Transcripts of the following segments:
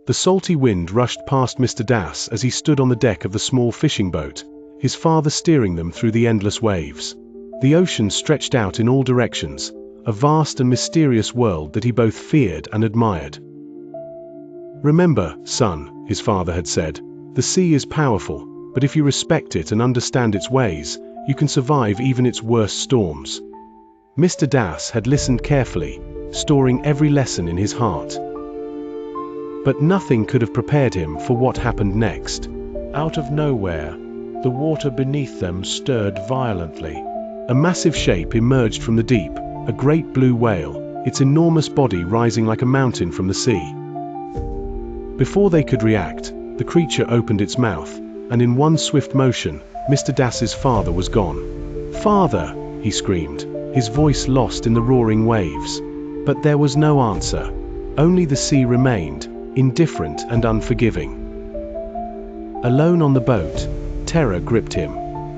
The salty wind rushed past Mr. Das as he stood on the deck of the small fishing boat, his father steering them through the endless waves. The ocean stretched out in all directions, a vast and mysterious world that he both feared and admired. "Remember, son," his father had said, "the sea is powerful, but if you respect it and understand its ways, you can survive even its worst storms." Mr. Das had listened carefully, storing every lesson in his heart. But nothing could have prepared him for what happened next. Out of nowhere, the water beneath them stirred violently. A massive shape emerged from the deep, a great blue whale, its enormous body rising like a mountain from the sea. Before they could react, the creature opened its mouth, and in one swift motion, Mr. Das's father was gone. "Father!" he screamed, his voice lost in the roaring waves. But there was no answer. Only the sea remained, indifferent and unforgiving. Alone on the boat, terror gripped him.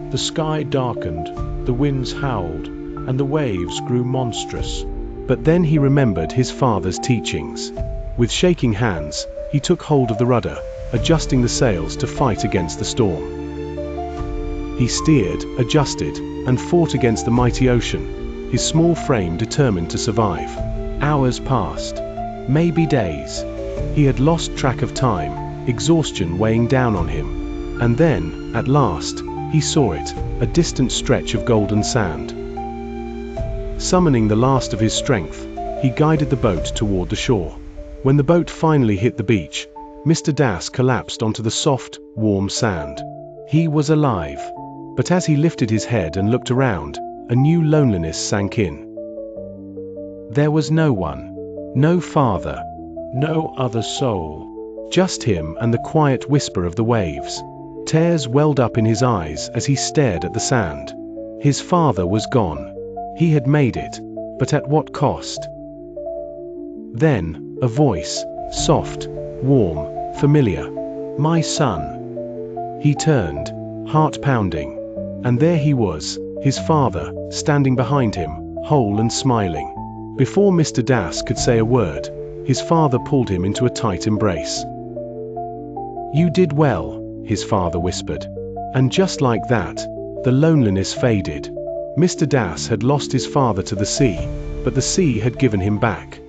The sky darkened, the winds howled, and the waves grew monstrous. But then he remembered his father's teachings. With shaking hands, he took hold of the rudder, adjusting the sails to fight against the storm. He steered, adjusted, and fought against the mighty ocean, his small frame determined to survive. Hours passed, maybe days. He had lost track of time, exhaustion weighing down on him. And then, at last, he saw it, a distant stretch of golden sand. Summoning the last of his strength, he guided the boat toward the shore. When the boat finally hit the beach, Mr. Das collapsed onto the soft, warm sand. He was alive. But as he lifted his head and looked around, a new loneliness sank in. There was no one, no father, no other soul. Just him and the quiet whisper of the waves. Tears welled up in his eyes as he stared at the sand. His father was gone. He had made it, but at what cost? Then, a voice, soft, warm, familiar. "My son." He turned, heart pounding. And there he was, his father, standing behind him, whole and smiling. Before Mr. Das could say a word, his father pulled him into a tight embrace. "You did well," his father whispered. And just like that, the loneliness faded. Mr. Das had lost his father to the sea, but the sea had given him back.